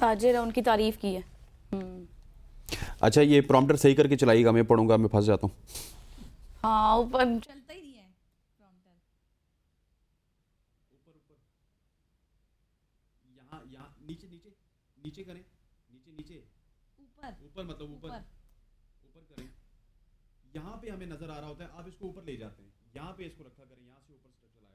ताजिर है उनकी तारीफ की है। अच्छा, ये प्रॉम्प्टर सही करके चलाइएगा, मैं पढ़ूंगा, मैं फंस जाता हूँ। हाँ, ऊपर चलता ही नहीं है प्रॉम्प्टर। यहाँ यहाँ नीचे नीचे नीचे करें, नीचे नीचे ऊपर ऊपर, मतलब ऊपर ऊपर करें। यहाँ पे हमें नजर आ रहा होता है, आप इसको ऊपर ले जाते हैं, यहाँ पे इसको रखा करें, यहाँ से ऊपर से चलाएगा।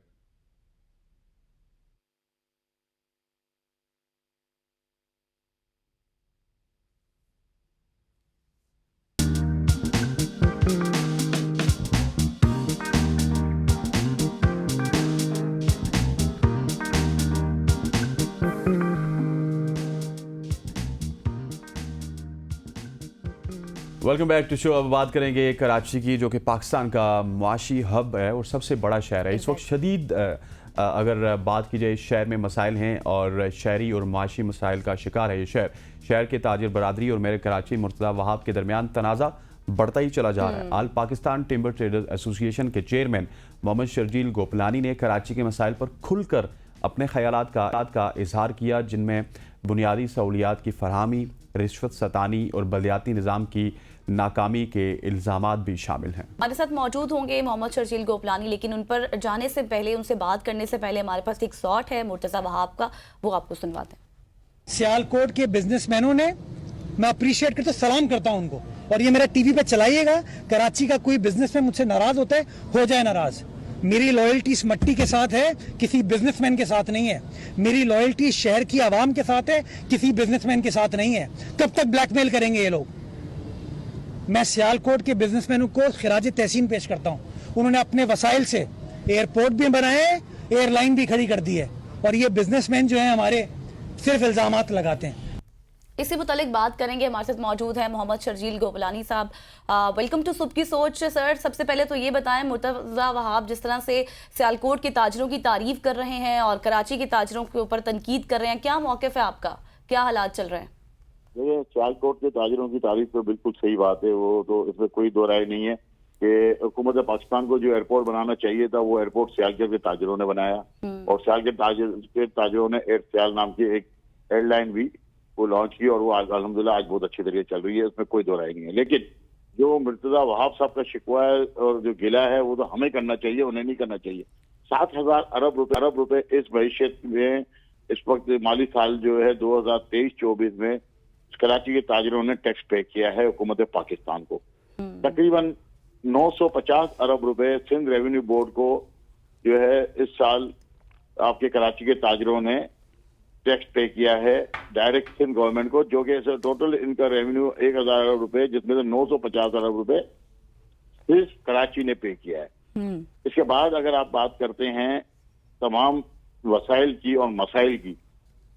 Welcome back to show. अब बात करेंगे कराची की, जो कि पाकिस्तान का मुआशी हब है और सबसे बड़ा शहर है। इस वक्त शदीद अगर बात की जाए, शहर में मसाइल हैं और शहरी और मुआशी मसाइल का शिकार है ये शहर। शहर के ताजिर बरादरी और मेरे कराची मुर्तज़ा वहाब के दरमियान तनाज़ा बढ़ता ही चला जा रहा है। आल पाकिस्तान टिम्बर ट्रेडर्स एसोसिएशन के चेयरमैन मोहम्मद शर्जील गोपलानी ने कराची के मसाइल पर खुलकर अपने ख्यालात का इजहार किया, जिनमें बुनियादी सहूलियात की फरहमी, रिश्वत सतानी और बलदियाती निज़ाम की नाकामी के इल्ज़ामात भी शामिल हैं। हमारे साथ मौजूद होंगे मोहम्मद शर्जील गोपलानी, लेकिन उन पर जाने से पहले, उनसे बात करने से पहले हमारे पास एक शॉट है मुर्तज़ा वहाब का, वो आपको सुनवाते हैं। सियालकोट के बिजनेसमैनों ने, मैं अप्रिशिएट करता, सलाम करता हूं उनको, और ये मेरा टीवी पे चलाइएगा। कराची का कोई बिजनेसमैन मुझसे नाराज होता है, हो जाए नाराज। मेरी लॉयल्टी इस मट्टी के साथ है, किसी बिजनेसमैन के साथ नहीं है। मेरी लॉयल्टी शहर की आवाम के साथ है, किसी बिजनेसमैन के साथ नहीं है। कब तक ब्लैकमेल करेंगे ये लोग? मैं सियालकोट के बिजनेसमैनों को खिराज तहसीन पेश करता हूं। उन्होंने अपने वसाइल से एयरपोर्ट भी बनाए, एयरलाइन भी खड़ी कर दी है, और ये बिजनेसमैन जो है हमारे सिर्फ इल्जामात लगाते हैं। इसी मुतालिक बात करेंगे। हमारे साथ मौजूद है मोहम्मद शर्जील गोपलानी साहब। वेलकम टू सुबह की सोच सर। सबसे पहले तो ये बताएं, मुर्तज़ा वहाब जिस तरह से सियालकोट के ताजरों की तारीफ कर रहे हैं और कराची के ताजरों के ऊपर तनकीद कर रहे हैं, क्या मौक़िफ़ है आपका, क्या हालात चल रहे हैं? देखिए, सियालकोट के ताजिरों की तारीफ तो बिल्कुल सही बात है, वो तो इसमें कोई दो राय नहीं है कि हुकूमत पाकिस्तान को जो एयरपोर्ट बनाना चाहिए था, वो एयरपोर्ट सियालकोट के ताजिरों ने बनाया। और सियालकोट के ताजिरों ने एयर सियाल नाम की एक एयरलाइन भी वो लॉन्च की, और वो अल्हम्दुलिल्लाह आज बहुत अच्छी तरीके चल रही है, इसमें कोई दो राय नहीं है। लेकिन जो मुर्तज़ा वहाब साहब का शिकवा है और जो गिला है, वो तो हमें करना चाहिए, उन्हें नहीं करना चाहिए। 7,000 अरब रुपए इस भविष्य में, इस वक्त माली साल जो है 2023-24 में कराची के ताजिरों ने टैक्स पे किया है हुकूमत पाकिस्तान को। तकरीबन 950 अरब रुपए सिंध रेवेन्यू बोर्ड को जो है इस साल आपके कराची के ताजिरों ने टैक्स पे किया है डायरेक्ट सिंध गवर्नमेंट को, जो कि टोटल इनका रेवेन्यू 1,000 अरब रुपए, जिसमें से 950 अरब रुपए सिर्फ कराची ने पे किया है। इसके बाद अगर आप बात करते हैं तमाम वसाइल की और मसाइल की,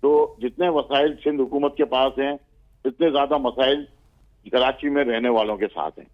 तो जितने वसाइल सिंध हुकूमत के पास हैं, इतने ज्यादा मसाइल कराची में रहने वालों के साथ हैं।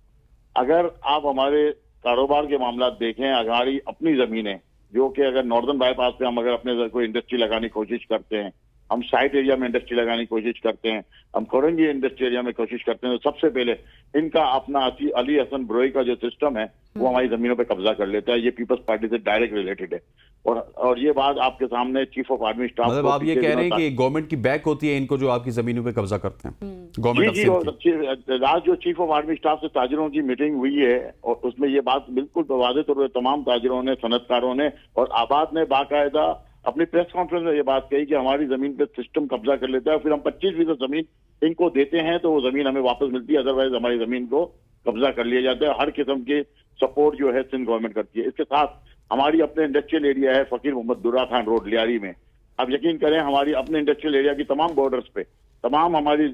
अगर आप हमारे कारोबार के मामला देखें, हमारी अपनी जमीनें, जो कि अगर नॉर्दर्न बाईपास पे हम अगर अपने कोई इंडस्ट्री लगाने की कोशिश करते हैं, हम साइट एरिया में इंडस्ट्री लगाने की कोशिश करते हैं, हम कोरंगी इंडस्ट्री एरिया में कोशिश करते हैं, तो सबसे पहले इनका अपना अली हसन ब्रोई का जो सिस्टम है, वो हमारी जमीनों पे कब्जा कर लेता है। ये पीपल्स पार्टी से डायरेक्ट रिलेटेड है। और ये बात आपके सामने चीफ ऑफ आर्मी स्टाफ, मतलब आप ये कह रहे हैं कि गवर्नमेंट की बैक होती है इनको, जो आपकी जमीनों पे कब्जा करते हैं गवर्नमेंट जी। और आज जो चीफ ऑफ आर्मी स्टाफ से ताजिरों की मीटिंग हुई है, और उसमें ये बात बिल्कुल वाज़ेह तौर पर तमाम ताजिरों ने, सनतकारों ने और आबाद ने बाकायदा अपनी प्रेस कॉन्फ्रेंस में ये बात कही कि हमारी जमीन पे सिस्टम कब्जा कर लेता है, फिर हम 25% जमीन इनको देते हैं तो वो जमीन हमें वापस मिलती है, अदरवाइज हमारी जमीन को कब्जा कर लिया जाता है। हर किस्म की सपोर्ट जो है सिंध गवर्नमेंट करती है। इसके साथ हमारी अपने इंडस्ट्रियल एरिया है फकीर मोहम्मद दुर्रा खान रोड लियारी में, आप यकीन करें हमारी अपने इंडस्ट्रियल एरिया की तमाम बॉर्डर्स पे, तमाम हमारी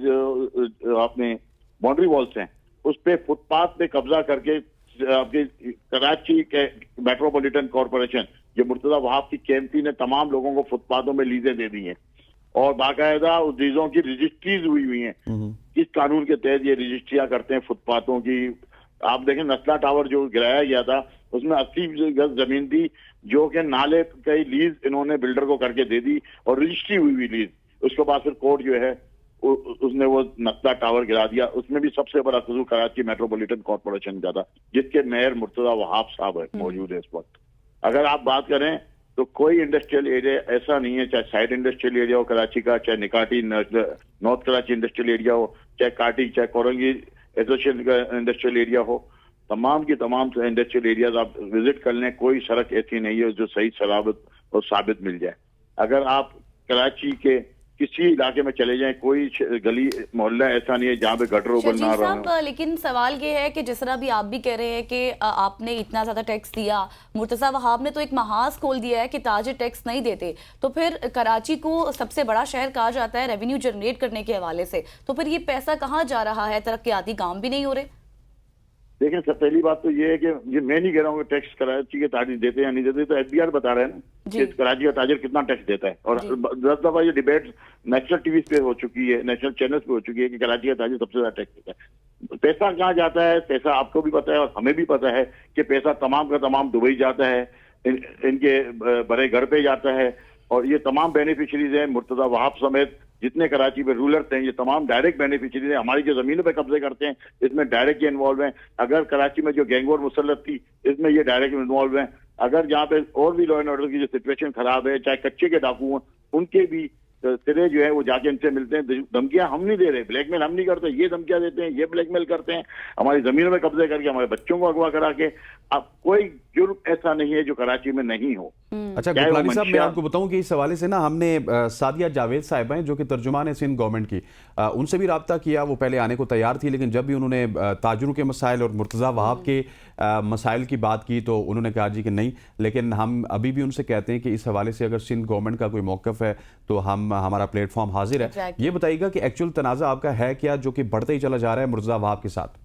अपने बाउंड्री वॉल्स हैं, उस पे फुटपाथ पे कब्जा करके आपकी कराची के मेट्रोपॉलिटन कॉरपोरेशन, ये मुर्तज़ा वहाब की कैंपी ने तमाम लोगों को फुटपाथों में लीजें दे दी हैं, और बाकायदा उस लीजों की रजिस्ट्रीज हुई हैं। इस कानून के तहत ये रजिस्ट्रियां करते हैं फुटपाथों की। आप देखें, नस्ला टावर जो गिराया गया था, उसमें 80 गज जमीन थी, जो कि नाले की लीज इन्होंने बिल्डर को करके दे दी और रजिस्ट्री हुई लीज। उसके बाद फिर कोर्ट जो है उसने वो नस्ला टावर गिरा दिया। उसमें भी सबसे बड़ा कसूर कराची मेट्रोपॉलिटन कॉरपोरेशन का था, जिसके मेयर मुर्तज़ा वहाब साहब है, मौजूद है इस वक्त। अगर आप बात करें तो कोई इंडस्ट्रियल एरिया ऐसा नहीं है, चाहे साइड इंडस्ट्रियल एरिया हो कराची का, चाहे निकाटी नॉर्थ कराची इंडस्ट्रियल एरिया हो, चाहे काटी, चाहे कोरंगी एसोसिएशन का इंडस्ट्रियल एरिया हो, तमाम की तमाम इंडस्ट्रियल एरियाज आप विजिट कर लें, कोई सड़क ऐसी नहीं है जो सही सलामत और साबित मिल जाए। अगर आप कराची के किसी इलाके में चले जाएं, कोई गली मोहल्ला ऐसा नहीं है जहाँ पे गटर ओपन ना रहा हो। लेकिन सवाल ये है कि जिस तरह भी आप भी कह रहे हैं कि आपने इतना ज्यादा टैक्स दिया, मुर्तजा वहाब ने तो एक महाज खोल दिया है कि ताजिर टैक्स नहीं देते, तो फिर कराची को सबसे बड़ा शहर कहा जाता है रेवेन्यू जनरेट करने के हवाले से, तो फिर ये पैसा कहाँ जा रहा है? तरक्याती काम भी नहीं हो रहे। देखिए, सब पहली बात तो ये है कि ये मैं नहीं कह रहा हूँ कि टैक्स कराची के ताजिर देते या नहीं देते, तो एफबीआर बता रहे हैं ना कि कराची का ताजिर कितना टैक्स देता है। और 10 दफा ये डिबेट नेशनल टीवी पे हो चुकी है, नेशनल चैनल्स पे हो चुकी है कि कराची का ताजिर सबसे ज्यादा टैक्स देता है। पैसा कहाँ जाता है? पैसा आपको भी पता है और हमें भी पता है कि पैसा तमाम का तमाम दुबई जाता है, इनके बड़े घर पे जाता है, और ये तमाम बेनिफिशरीज हैं मुर्तजा वहाब समेत जितने कराची में रूलर्स हैं, ये तमाम डायरेक्ट बेनिफिशरीज हैं। हमारी जो जमीनों पे कब्जे करते हैं इसमें डायरेक्ट ये इन्वॉल्व हैं। अगर कराची में जो गैंगवॉर मुसल्लत थी इसमें ये डायरेक्ट इन्वॉल्व हैं। अगर जहाँ पे और भी लॉ एंड ऑर्डर की जो सिचुएशन खराब है, चाहे कच्चे के डाकू हों, उनके भी सिरे जो है वो जाके इनसे मिलते हैं। धमकियां हम नहीं दे रहे, ब्लैकमेल हम नहीं करते, ये धमकियां देते हैं, ये ब्लैकमेल करते हैं, हमारी जमीनों में कब्जे करके हमारे बच्चों को अगवा करा के। अब कोई जुर्म ऐसा नहीं है जो कराची में नहीं हो। अच्छा गोपलानी साहब, मैं आपको बताऊं कि इस हवाले से ना हमने सादिया जावेद साहिबा हैं जो कि तर्जुमान है सिंध गवर्नमेंट की, उनसे भी रब्ता किया। वो पहले आने को तैयार थी, लेकिन जब भी उन्होंने ताजरों के मसाइल और मुर्तजा वहाब के मसाइल की बात की तो उन्होंने कहा जी कि नहीं। लेकिन हम अभी भी उनसे कहते हैं कि इस हवाले से अगर सिंध गवर्नमेंट का कोई मौकफ है तो हमारा प्लेटफॉर्म हाजिर है। ये बताइएगा कि एक्चुअल तनाज़ा आपका है क्या जो कि बढ़ते ही चला जा रहा है मुर्तजा वहाब के साथ?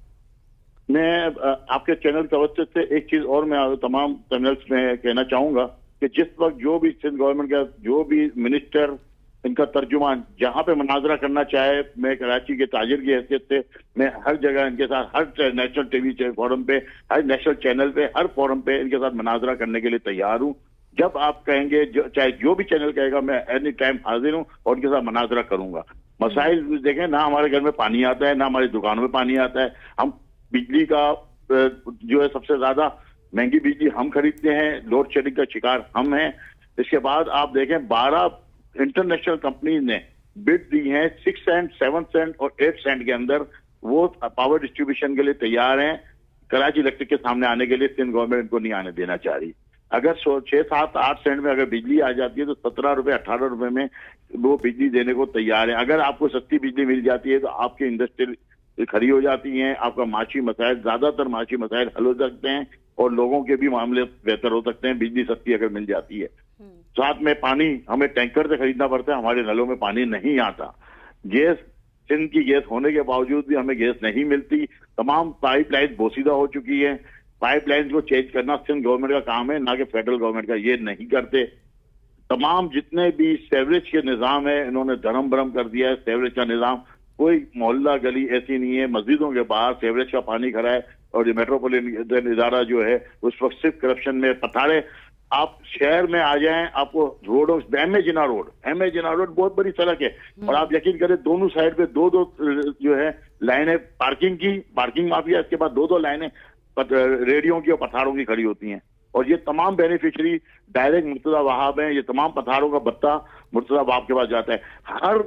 मैं आपके चैनल के वजह से एक चीज और मैं तमाम चैनल्स में कहना चाहूंगा कि जिस वक्त जो भी सिंध गवर्नमेंट का जो भी मिनिस्टर, इनका तर्जुमान जहां पे मुनाजरा करना चाहे, मैं कराची के ताजिर की हैसियत से मैं हर जगह इनके साथ, हर नेशनल टीवी फोरम पे, हर नेशनल चैनल पे, हर फोरम पे इनके साथ मुनाजरा करने के लिए तैयार हूँ। जब आप कहेंगे, चाहे जो भी चैनल कहेगा, मैं एनी टाइम हाजिर हूँ और उनके साथ मुनाजरा करूंगा। मसाइल देखें ना, हमारे घर में पानी आता है, ना हमारी दुकानों में पानी आता है। हम बिजली का जो है सबसे ज्यादा महंगी बिजली हम खरीदते हैं, लोड शेडिंग का शिकार हम हैं। इसके बाद आप देखें 12 इंटरनेशनल कंपनीज ने बिड दी हैं 6 सेंट, 7 सेंट और 8 सेंट के अंदर, वो पावर डिस्ट्रीब्यूशन के लिए तैयार हैं। कराची इलेक्ट्रिक के सामने आने के लिए सिंध गवर्नमेंट को नहीं आने देना चाह रही। अगर 6, 7, 8 सेंट में अगर बिजली आ जाती है तो 17 रुपए, 18 रुपए में वो बिजली देने को तैयार है। अगर आपको सस्ती बिजली मिल जाती है तो आपकी इंडस्ट्री खड़ी हो जाती हैं, आपका माशी मसाइल, ज्यादातर माशी मसाइल हल हो सकते हैं और लोगों के भी मामले बेहतर हो सकते हैं, बिजली सस्ती अगर मिल जाती है। साथ में पानी हमें टैंकर से खरीदना पड़ता है, हमारे नलों में पानी नहीं आता। गैस, सिंध की गैस होने के बावजूद भी हमें गैस नहीं मिलती। तमाम पाइपलाइन बोसीदा हो चुकी है। पाइपलाइन को चेंज करना सिंध गवर्नमेंट का काम है, ना कि फेडरल गवर्नमेंट का। ये नहीं करते। तमाम जितने भी सेवरेज के निजाम है इन्होंने धर्म भरम कर दिया है। सेवरेज का निजाम, कोई मोहल्ला गली ऐसी नहीं है, मस्जिदों के बाहर सेवरेज का पानी खड़ा है। और ये मेट्रोपॉलिटन इदारा जो है उस वक्त सिर्फ करप्शन में पथाड़े। आप शहर में आ जाएं, आपको रोडों, एम ए जिना रोड बहुत बड़ी सड़क है और आप यकीन करें दोनों साइड पे दो जो है लाइनें पार्किंग माफिया, इसके बाद 2 लाइनें रेडियो की और पथारों की खड़ी होती हैं। और ये तमाम बेनिफिशियरी डायरेक्ट मुर्तजा वहाब हैं। ये तमाम पथारों का भत्ता मुर्तजा वहाब के पास जाता है। हर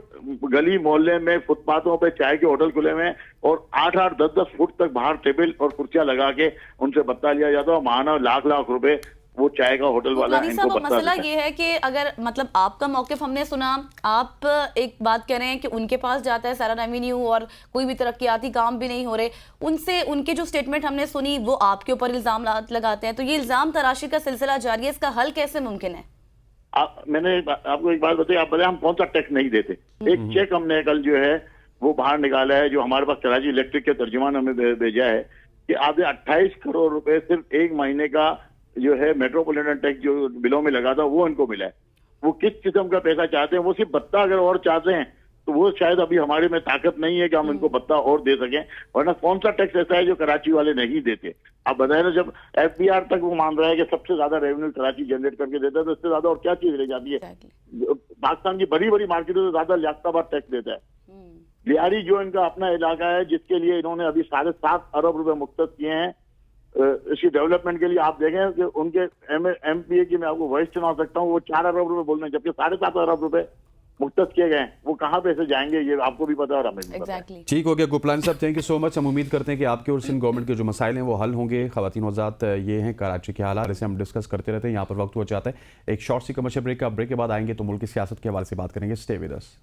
गली मोहल्ले में फुटपाथों पे चाय के होटल खुले हुए हैं और 8-8, 10-10 फुट तक बाहर टेबल और कुर्सियां लगा के उनसे भत्ता लिया जाता है। माना लाख रुपए वो चाय का होटल वाला इनको भत्ता मसला ये है कि अगर मतलब आपका मौकिफ हमने सुना, आप एक बात कह रहे हैं कि उनके पास जाता है सारा रेवेन्यू और कोई भी तरक्याती काम भी नहीं हो रहे। उनसे उनके जो स्टेटमेंट हमने सुनी वो आपके ऊपर इल्जाम लगाते हैं, तो ये इल्जाम तराशी का सिलसिला जारी है, इसका हल कैसे मुमकिन है? मैंने आपको एक बात बताई, आप बताए हम कौन सा टैक्स नहीं देते। एक चेक हमने कल जो है वो बाहर निकाला है, जो हमारे पास कराची इलेक्ट्रिक के तर्जुमान हमें भेजा है कि आपने 28 करोड़ रुपए सिर्फ 1 महीने का जो है मेट्रोपॉलिटन टैक्स जो बिलों में लगा था वो इनको मिला है। वो किस किस्म का पैसा चाहते हैं? वो सिर्फ भत्ता अगर और चाहते हैं तो वो शायद अभी हमारे में ताकत नहीं है कि हम इनको भत्ता और दे सकें, वरना कौन सा टैक्स ऐसा है जो कराची वाले नहीं देते? आप बताए ना, जब एफबीआर तक वो मान रहा है कि सबसे ज्यादा रेवेन्यू कराची जनरेट करके देता है, तो इससे ज्यादा और क्या चीज रह जाती है? पाकिस्तान की बड़ी बड़ी मार्केटों से ज्यादा लियाकताबाद टैक्स देता है। लियारी जो इनका अपना इलाका है जिसके लिए इन्होंने अभी 7.5 अरब रुपए मुख्तस किए हैं इसकी डेवलपमेंट के लिए आप देखें कि उनके MPA की मैं आपको वॉइस सुना सकता हूँ, वो 4 अरब रुपए बोल रहे हैं, जबकि 7.5 अरब रुपए मुख्तस किए गए हैं। वो कहाँ पे से जाएंगे ये आपको भी पता है और हमें भी पता है। एग्जैक्टली। ठीक हो गया गोपलानी साहब, थैंक यू सो मच। हम उम्मीद करते हैं कि आपके और सिंध गवर्नमेंट के जो मसाइल हैं वो हल होंगे। ख़वातीन हज़रात, ये हैं कराची के हालात, इसे हम डिस्कस करते रहते हैं। यहाँ पर वक्त हो जाता है एक शॉर्ट सी कमर्शियल ब्रेक का। ब्रेक के बाद आएंगे तो मुल्क की सियासत के हवाले से बात करेंगे। Stay with us.